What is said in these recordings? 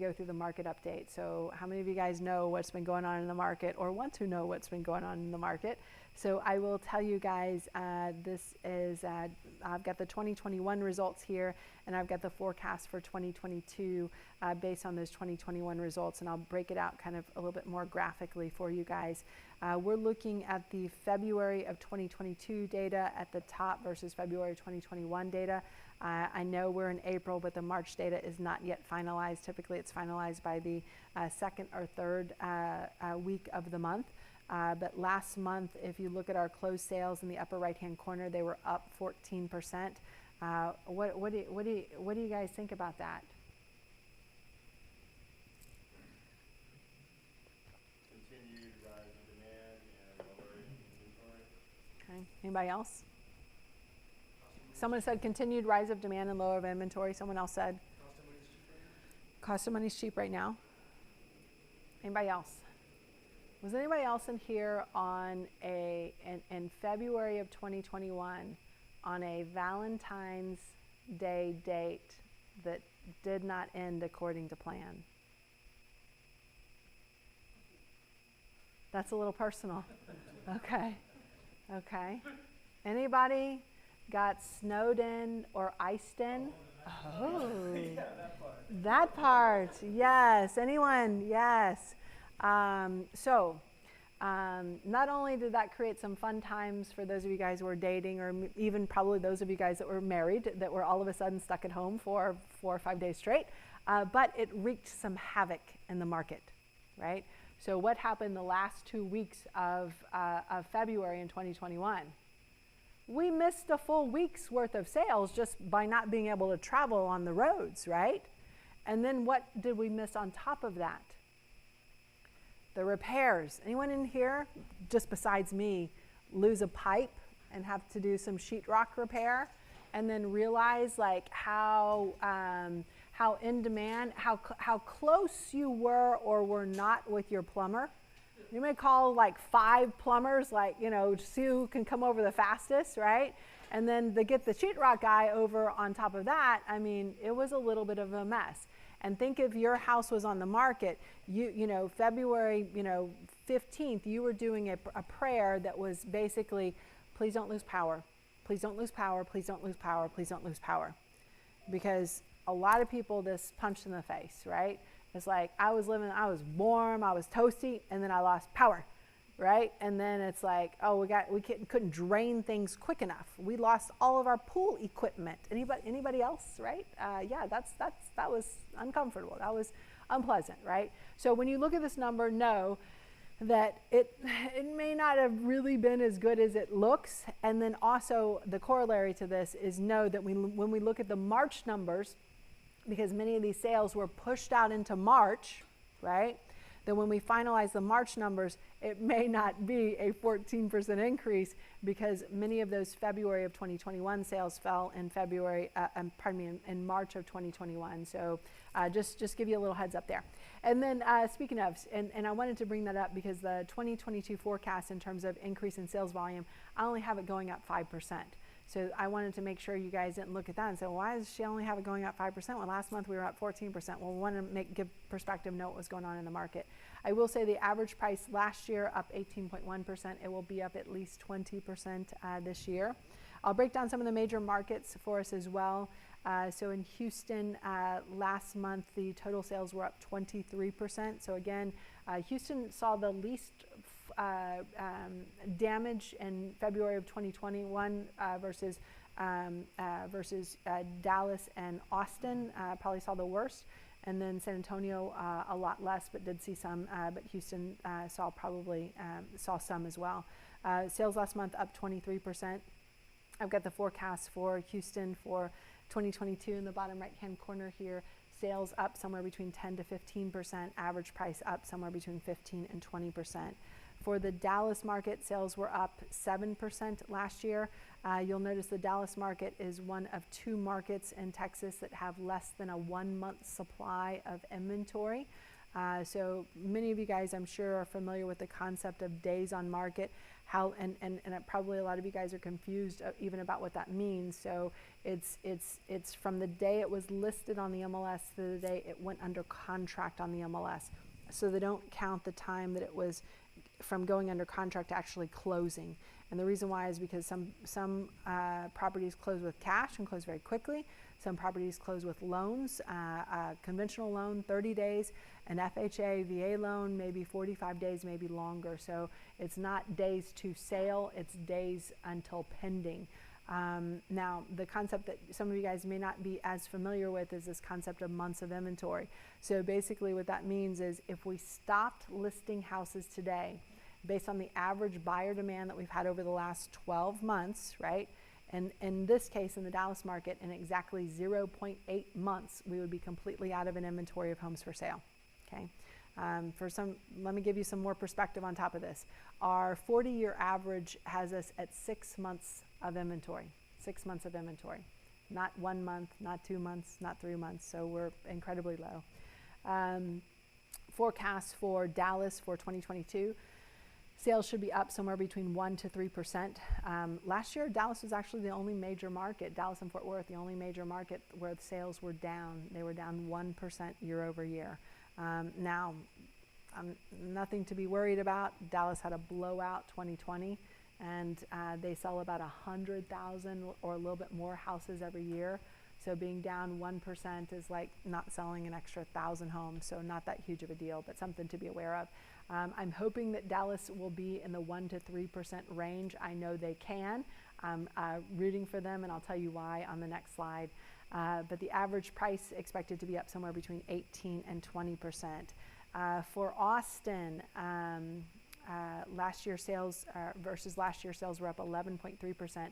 go through the market update. So how many of you guys know what's been going on in the market or want to know what's been going on in the market? So I will tell you guys, this is, I've got the 2021 results here, and I've got the forecast for 2022 based on those 2021 results, and I'll break it out kind of a little bit more graphically for you guys. We're looking at the February of 2022 data at the top versus February 2021 data. I know we're in April, but the March data is not yet finalized. Typically, it's finalized by the second or third week of the month. But last month, if you look at our closed sales in the upper right-hand corner, they were up 14%. What do you guys think about that? Continued rise in demand and lower inventory. Okay. Anybody else? Someone said continued rise of demand and lower of inventory. Someone else said cost of money is cheap right now. Anybody else? Was anybody else in here on in February of 2021 on a Valentine's Day date that did not end according to plan? That's a little personal. Okay. Okay. Anybody got snowed in or iced in? Oh, Yeah, that part. Yes. Anyone? Yes. Not only did that create some fun times for those of you guys who were dating, or even probably those of you guys that were married, that were all of a sudden stuck at home for 4 or 5 days straight, but it wreaked some havoc in the market, right? So what happened the last 2 weeks of February in 2021? We missed a full week's worth of sales just by not being able to travel on the roads, right? And then what did we miss on top of that? The repairs. Anyone in here, just besides me, lose a pipe and have to do some sheetrock repair, and then realize like how in demand, how close you were or were not with your plumber? You may call like 5 plumbers, like, you know, see who can come over the fastest, right? And then to get the sheetrock guy over on top of that, I mean, it was a little bit of a mess. And think if your house was on the market, you know, February, 15th, you were doing a prayer that was basically, please don't lose power. Please don't lose power. Please don't lose power. Please don't lose power. Because a lot of people just punched in the face, right? It's like I was warm, I was toasty, and then I lost power, right? And then it's like, oh, we couldn't drain things quick enough. We lost all of our pool equipment. Anybody else, right? Yeah, that was uncomfortable. That was unpleasant, right? So when you look at this number, know that it may not have really been as good as it looks. And then also the corollary to this is know that when we look at the March numbers, because many of these sales were pushed out into March, right? That when we finalize the March numbers, it may not be a 14% increase because many of those February of 2021 sales fell in in March of 2021. So just give you a little heads up there. And then speaking of, and I wanted to bring that up because the 2022 forecast in terms of increase in sales volume, I only have it going up 5%. So I wanted to make sure you guys didn't look at that and say, well, why does she only have it going up 5%? Well, last month we were up 14%. Well, we want to give perspective, know what was going on in the market. I will say the average price last year up 18.1%. It will be up at least 20% this year. I'll break down some of the major markets for us as well. So in Houston, last month, the total sales were up 23%. So again, Houston saw the least damage in February of 2021 versus Dallas and Austin. Probably saw the worst. And then San Antonio a lot less, but did see some. But Houston saw some as well. Sales last month up 23%. I've got the forecast for Houston for 2022 in the bottom right-hand corner here. Sales up somewhere between 10 to 15%. Average price up somewhere between 15 and 20%. For the Dallas market, sales were up 7% last year. You'll notice the Dallas market is one of 2 markets in Texas that have less than a 1-month supply of inventory. So many of you guys, I'm sure, are familiar with the concept of days on market. And probably a lot of you guys are confused even about what that means. So it's from the day it was listed on the MLS to the day it went under contract on the MLS. So they don't count the time that it was from going under contract to actually closing. And the reason why is because some properties close with cash and close very quickly. Some properties close with loans, a conventional loan, 30 days, an FHA, VA loan, maybe 45 days, maybe longer. So it's not days to sale, it's days until pending. Now, the concept that some of you guys may not be as familiar with is this concept of months of inventory. So basically what that means is if we stopped listing houses today, based on the average buyer demand that we've had over the last 12 months, right? And in this case, in the Dallas market, in exactly 0.8 months, we would be completely out of an inventory of homes for sale, okay? Let me give you some more perspective on top of this. Our 40-year average has us at 6 months of inventory, 6 months of inventory. Not 1 month, not 2 months, not 3 months, so we're incredibly low. Forecast for Dallas for 2022. Sales should be up somewhere between 1% to 3%. Last year, Dallas was actually the only major market, Dallas and Fort Worth, the only major market where the sales were down. They were down 1% year over year. Now, nothing to be worried about. Dallas had a blowout 2020, and they sell about 100,000 or a little bit more houses every year. So being down 1% is like not selling an extra 1,000 homes, so not that huge of a deal, but something to be aware of. I'm hoping that Dallas will be in the 1% to 3% range. I know they can. I'm rooting for them, and I'll tell you why on the next slide. But the average price expected to be up somewhere between 18 and 20%. For Austin, last year sales versus last year sales were up 11.3%.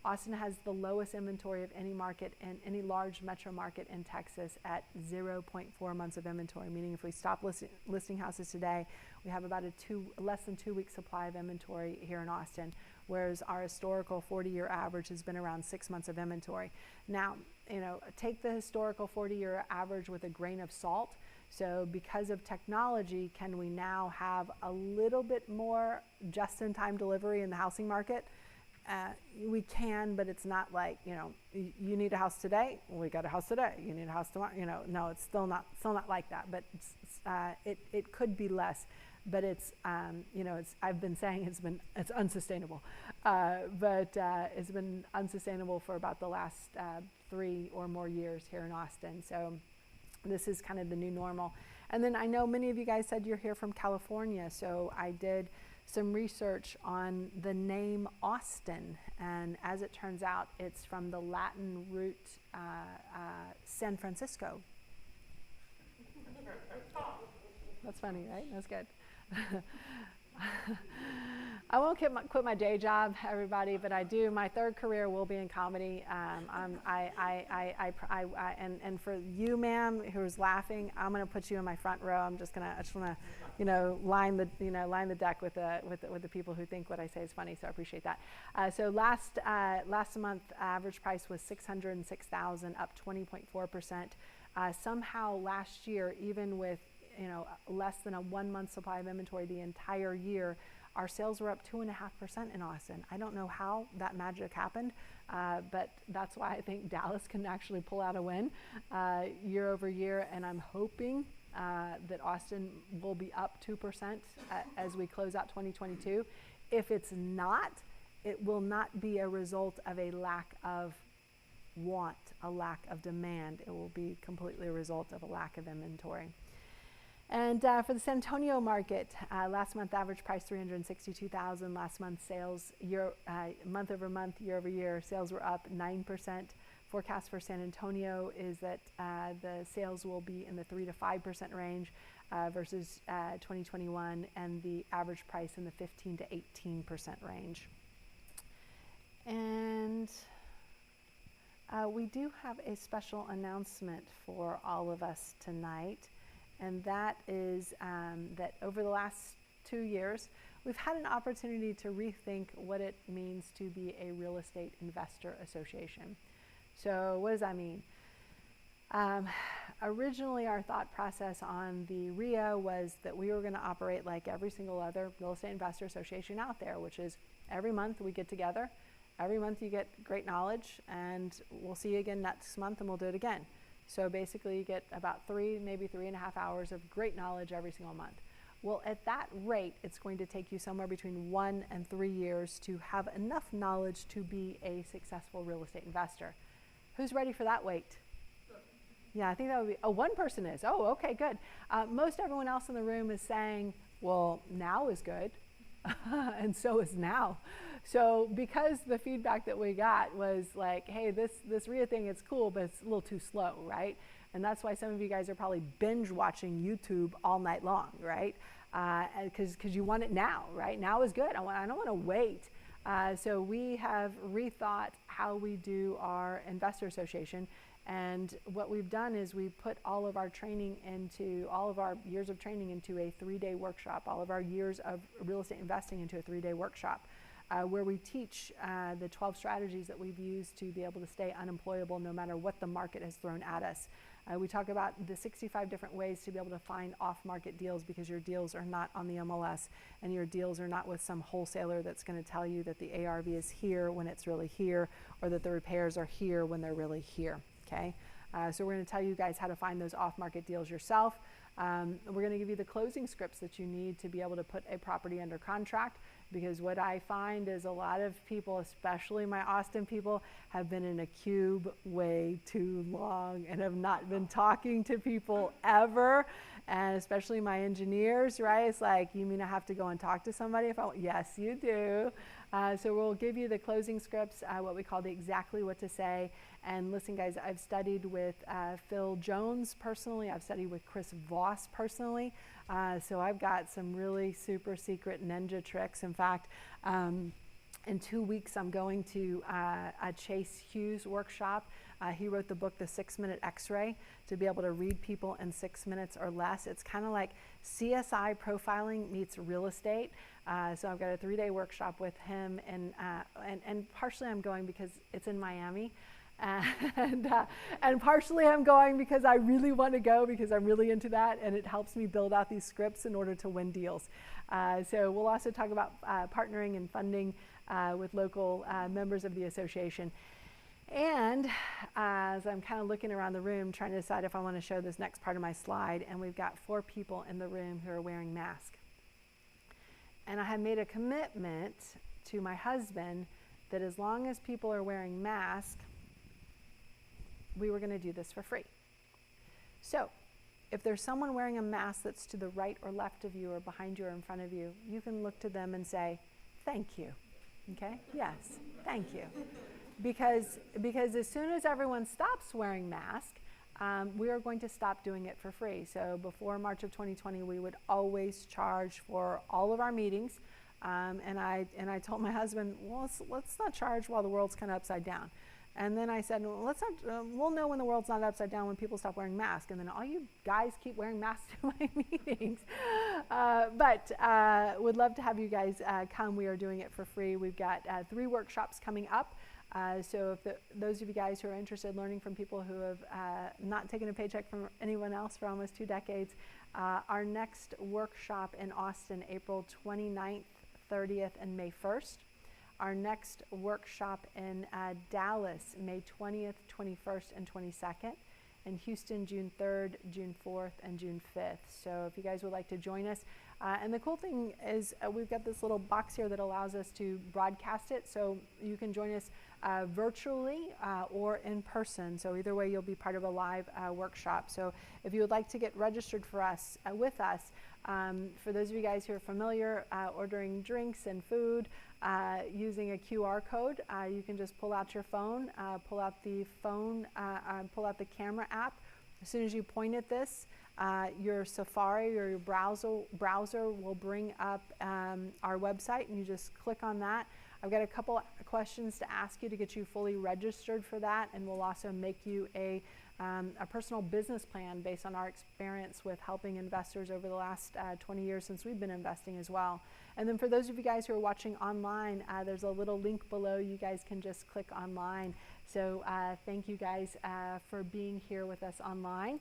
Austin has the lowest inventory of any market and any large metro market in Texas at 0.4 months of inventory, meaning if we stop listing houses today, we have about less than 2 week supply of inventory here in Austin, whereas our historical 40-year average has been around 6 months of inventory. Now, take the historical 40-year average with a grain of salt. So because of technology, can we now have a little bit more just-in-time delivery in the housing market? We can, but it's not like, you need a house today, we got a house today. You need a house tomorrow, no, it's still not like that. But it could be less, but I've been saying it's unsustainable. But it's been unsustainable for about the last 3 or more years here in Austin. So this is kind of the new normal. And then I know many of you guys said you're here from California, so I did some research on the name Austin, and as it turns out, it's from the Latin root San Francisco. That's funny, right? That's good. I won't quit my day job, everybody, but I do. My third career will be in comedy. And for you, ma'am, who's laughing, I'm going to put you in my front row. I just want to, line the deck with the people who think what I say is funny. So I appreciate that. So last month, average price was $606,000, up 20.4%. Somehow last year, even with less than a 1 month supply of inventory the entire year, our sales were up 2.5% in Austin. I don't know how that magic happened, but that's why I think Dallas can actually pull out a win year over year, and I'm hoping that Austin will be up 2% as we close out 2022. If it's not, it will not be a result of a lack of want, a lack of demand. It will be completely a result of a lack of inventory. And for the San Antonio market, last month average price $362,000. Last month sales month over month, year over year, sales were up 9%. Forecast for San Antonio is that the sales will be in the 3 to 5% range versus 2021, and the average price in the 15 to 18% range. And we do have a special announcement for all of us tonight. And that is that over the last 2 years, we've had an opportunity to rethink what it means to be a real estate investor association. So what does that mean? Originally, our thought process on the REIA was that we were going to operate like every single other real estate investor association out there, which is every month we get together. Every month you get great knowledge, and we'll see you again next month, and we'll do it again. So basically, you get about 3, maybe 3.5 hours of great knowledge every single month. Well, at that rate, it's going to take you somewhere between 1 and 3 years to have enough knowledge to be a successful real estate investor. Who's ready for that wait? Yeah, I think that would be, oh, one person is. Oh, okay, good. Most everyone else in the room is saying, well, now is good, and so is now. So because the feedback that we got was like, hey, this REIA thing, it's cool, but it's a little too slow, right? And that's why some of you guys are probably binge watching YouTube all night long, right? Because you want it now, right? Now is good. I don't want to wait. So we have rethought how we do our investor association. And what we've done is we put all of our training into, all of our years of training into a 3-day workshop, all of our years of real estate investing into a 3-day workshop, where we teach the 12 strategies that we've used to be able to stay unemployable no matter what the market has thrown at us. We talk about the 65 different ways to be able to find off-market deals, because your deals are not on the MLS, and your deals are not with some wholesaler that's going to tell you that the ARV is here when it's really here, or that the repairs are here when they're really here. Okay, so we're going to tell you guys how to find those off-market deals yourself. We're going to give you the closing scripts that you need to be able to put a property under contract, because what I find is a lot of people, especially my Austin people, have been in a cube way too long and have not been talking to people ever, and especially my engineers, right? It's like, you mean I have to go and talk to somebody if I want? Yes, you do. So we'll give you the closing scripts, what we call the exactly what to say. And listen, guys, I've studied with Phil Jones personally. I've studied with Chris Voss personally. So I've got some really super secret ninja tricks. In fact, in 2 weeks, I'm going to a Chase Hughes workshop. He wrote the book, The 6-Minute X-Ray, to be able to read people in 6 minutes or less. It's kind of like CSI profiling meets real estate. So I've got a 3-day workshop with him, and partially I'm going because it's in Miami. And partially I'm going because I really want to go, because I'm really into that, and it helps me build out these scripts in order to win deals. So we'll also talk about partnering and funding with local members of the association. And as I'm kind of looking around the room trying to decide if I want to show this next part of my slide, and we've got 4 people in the room who are wearing masks. And I have made a commitment to my husband that as long as people are wearing masks, we were going to do this for free. So if there's someone wearing a mask that's to the right or left of you, or behind you or in front of you, you can look to them and say, thank you. Okay? Yes, thank you. Because as soon as everyone stops wearing masks, we are going to stop doing it for free. So before March of 2020, we would always charge for all of our meetings. And I told my husband, well, let's not charge while the world's kind of upside down. And then I said, well, let's not, we'll know when the world's not upside down when people stop wearing masks. And then all you guys keep wearing masks to my meetings. But would love to have you guys come. We are doing it for free. We've got 3 workshops coming up. So if those of you guys who are interested in learning from people who have not taken a paycheck from anyone else for almost 2 decades, our next workshop in Austin, April 29th, 30th, and May 1st. Our next workshop in Dallas, May 20th, 21st, and 22nd. In Houston, June 3rd, June 4th, and June 5th. So if you guys would like to join us. And the cool thing is we've got this little box here that allows us to broadcast it. So you can join us virtually or in person. So either way, you'll be part of a live workshop. So if you would like to get registered for us, with us, for those of you guys who are familiar ordering drinks and food using a QR code, you can just pull out your phone, pull out the camera app. As soon as you point at this, your Safari or your browser will bring up our website, and you just click on that. I've got a couple questions to ask you to get you fully registered for that, and we'll also make you a personal business plan based on our experience with helping investors over the last 20 years since we've been investing as well. And then for those of you guys who are watching online, there's a little link below. You guys can just click online, So thank you guys for being here with us online.